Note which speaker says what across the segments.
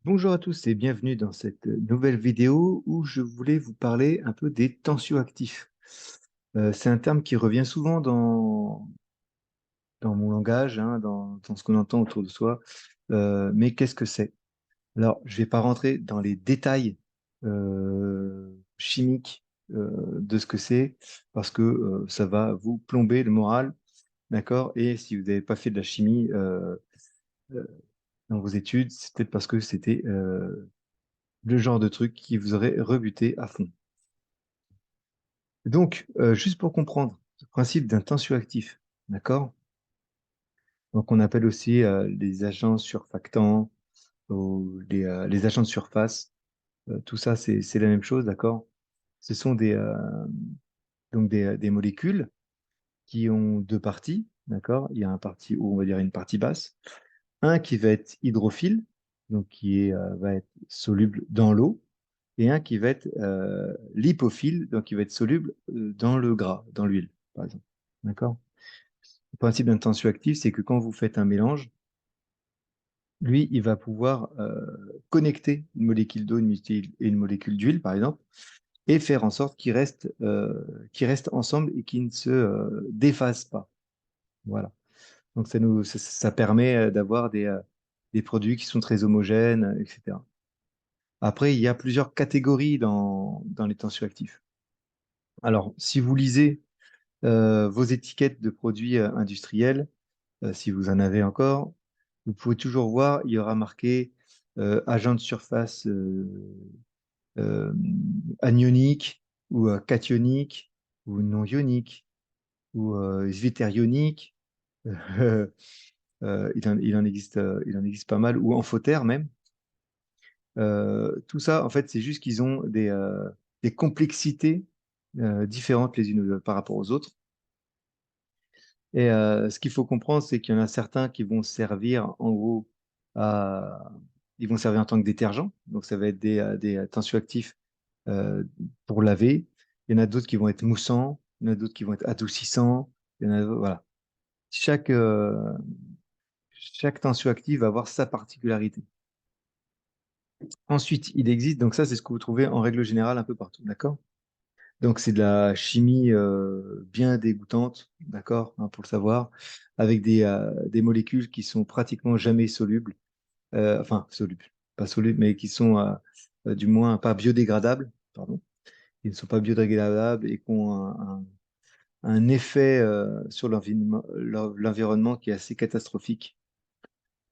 Speaker 1: Bonjour à tous et bienvenue dans cette nouvelle vidéo où je voulais vous parler un peu des tensioactifs. C'est un terme qui revient souvent dans mon langage, hein, dans ce qu'on entend autour de soi. Mais qu'est-ce que c'est? Alors, je ne vais pas rentrer dans les détails chimiques de ce que c'est parce que ça va vous plomber le moral, d'accord? Et si vous n'avez pas fait de la chimie euh, dans vos études, c'est peut-être parce que c'était le genre de truc qui vous aurait rebuté à fond. Donc, juste pour comprendre le principe d'un tensioactif, d'accord? Donc, on appelle aussi les agents surfactants ou les agents de surface. Tout ça, c'est la même chose, d'accord? Ce sont des molécules qui ont deux parties, d'accord? Il y a un parti où on va dire une partie basse, un qui va être hydrophile, donc va être soluble dans l'eau, et un qui va être lipophile, donc qui va être soluble dans le gras, dans l'huile, par exemple. D'accord? Le principe d'un tensioactif, c'est que quand vous faites un mélange, lui, il va pouvoir connecter une molécule d'eau et une molécule d'huile, par exemple, et faire en sorte qu'ils restent ensemble et qu'ils ne se déphasent pas. Voilà. Donc ça permet d'avoir des produits qui sont très homogènes, etc. Après, il y a plusieurs catégories dans les tensioactifs. Alors, si vous lisez vos étiquettes de produits industriels, si vous en avez encore, vous pouvez toujours voir, il y aura marqué agent de surface euh, anionique ou cationique ou non ionique ou zwitterionique. Il en existe pas mal, ou amphotère même. Tout ça, en fait, c'est juste qu'ils ont des complexités différentes les unes par rapport aux autres. Et ce qu'il faut comprendre, c'est qu'il y en a certains qui vont servir en gros à... Ils vont servir en tant que détergent. Donc, ça va être des tensioactifs euh, pour laver. Il y en a d'autres qui vont être moussants. Il y en a d'autres qui vont être adoucissants. Il y en a, voilà. Chaque, euh, chaque tensioactif va avoir sa particularité. Ensuite, il existe, donc ça, c'est ce que vous trouvez en règle générale un peu partout, d'accord? Donc, c'est de la chimie bien dégoûtante, d'accord, hein, pour le savoir, avec des molécules qui sont pratiquement jamais solubles, enfin, solubles, pas solubles, mais qui sont du moins pas biodégradables, pardon, qui ne sont pas biodégradables et qui ont un effet sur l'environnement qui est assez catastrophique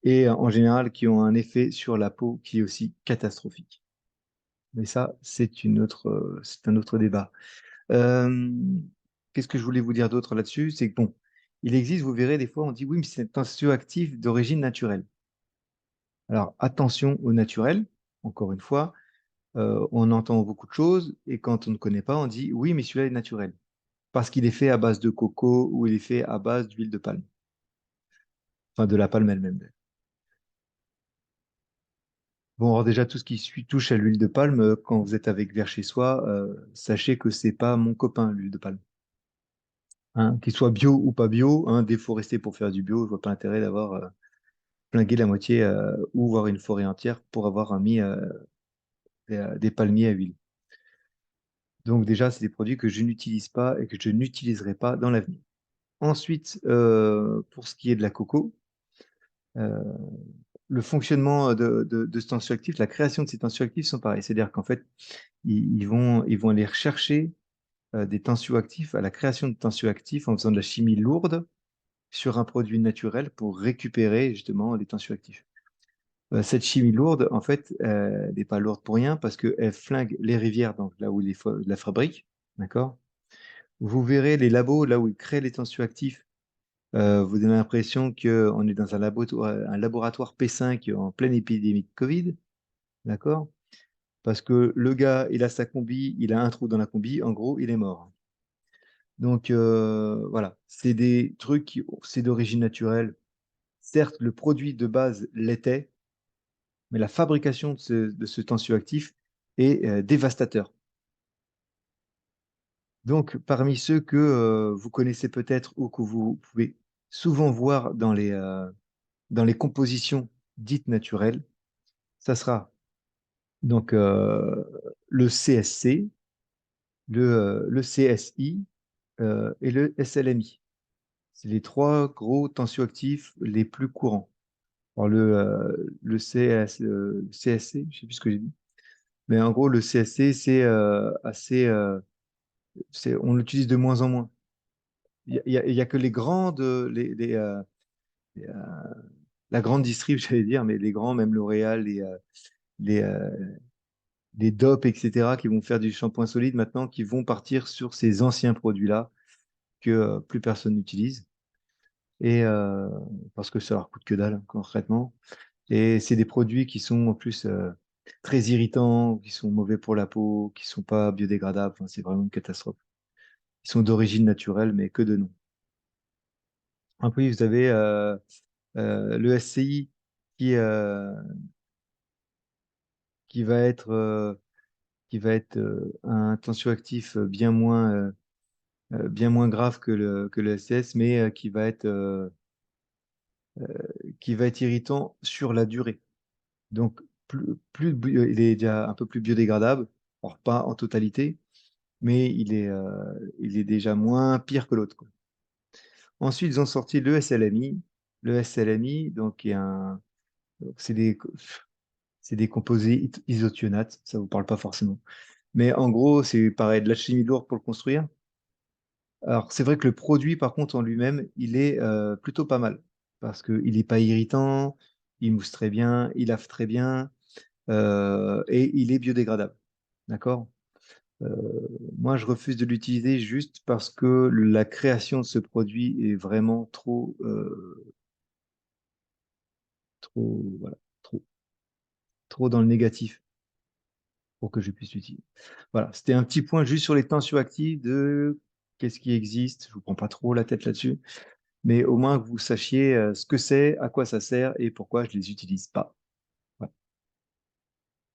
Speaker 1: et en général qui ont un effet sur la peau qui est aussi catastrophique. Mais ça, c'est un autre débat. Euh, Qu'est-ce que je voulais vous dire d'autre là-dessus? C'est que bon, il existe, vous verrez, des fois, on dit oui, mais c'est un tensioactif d'origine naturelle. Alors, attention au naturel, encore une fois, on entend beaucoup de choses et quand on ne connaît pas, on dit oui, mais celui-là est naturel. Parce qu'il est fait à base de coco ou il est fait à base d'huile de palme, enfin de la palme elle-même. Bon, alors déjà, tout ce qui touche à l'huile de palme, quand vous êtes avec vers chez soi, sachez que c'est pas mon copain, l'huile de palme. Hein, qu'il soit bio ou pas bio, hein, déforester pour faire du bio, je vois pas l'intérêt d'avoir flingué la moitié ou voir une forêt entière pour avoir mis des palmiers à huile. Donc déjà, c'est des produits que je n'utilise pas et que je n'utiliserai pas dans l'avenir. Ensuite, pour ce qui est de la coco, euh, le fonctionnement de ce tensioactif, la création de ces tensioactifs sont pareils. C'est-à-dire qu'en fait, ils vont aller rechercher des tensioactifs à la création de tensioactifs en faisant de la chimie lourde sur un produit naturel pour récupérer justement les tensioactifs. Cette chimie lourde, en fait, elle n'est pas lourde pour rien parce qu'elle flingue les rivières, donc là où ils la fabriquent, d'accord? Vous verrez les labos, là où ils créent les tensioactifs, vous avez l'impression qu'on est dans un laboratoire P5 en pleine épidémie de Covid, d'accord? Parce que le gars, il a sa combi, il a un trou dans la combi, en gros, il est mort. Donc voilà, c'est des trucs c'est d'origine naturelle. Certes, le produit de base l'était, mais la fabrication de ce tensioactif est dévastateur. Donc, parmi ceux que vous connaissez peut-être ou que vous pouvez souvent voir dans les compositions dites naturelles, ça sera donc le CSC, le CSI et le SLMI. C'est les trois gros tensioactifs les plus courants. Alors le CSC, je sais plus ce que j'ai dit, mais en gros le CSC c'est assez, on l'utilise de moins en moins. Il y a que les grandes, les, la grande distrib, j'allais dire, mais les grands, même L'Oréal, les, euh, les DOP, etc., qui vont faire du shampoing solide maintenant, qui vont partir sur ces anciens produits-là que plus personne n'utilise. Et parce que ça leur coûte que dalle, hein, concrètement. Et c'est des produits qui sont en plus très irritants, qui sont mauvais pour la peau, qui sont pas biodégradables. Enfin, c'est vraiment une catastrophe. Ils sont d'origine naturelle, mais que de nom. Après, vous avez le SCI qui, euh, qui va être, un tensioactif bien moins grave que le SS, mais qui va être irritant sur la durée. Donc, il est déjà un peu plus biodégradable, alors pas en totalité, mais il est déjà moins pire que l'autre, quoi. Ensuite, ils ont sorti le SLMI. Le SLMI, donc, donc, c'est des composés isothionates, ça vous parle pas forcément. Mais en gros, c'est pareil, de la chimie lourde pour le construire. Alors, c'est vrai que le produit, par contre, en lui-même, il est plutôt pas mal. Parce qu'il n'est pas irritant, il mousse très bien, il lave très bien, et il est biodégradable. D'accord? Euh, Moi, je refuse de l'utiliser juste parce que la création de ce produit est vraiment voilà, trop, trop dans le négatif pour que je puisse l'utiliser. Voilà, c'était un petit point juste sur les tensioactifs de qu'est-ce qui existe. Je vous prends pas trop la tête là-dessus, mais au moins que vous sachiez ce que c'est, à quoi ça sert et pourquoi je les utilise pas.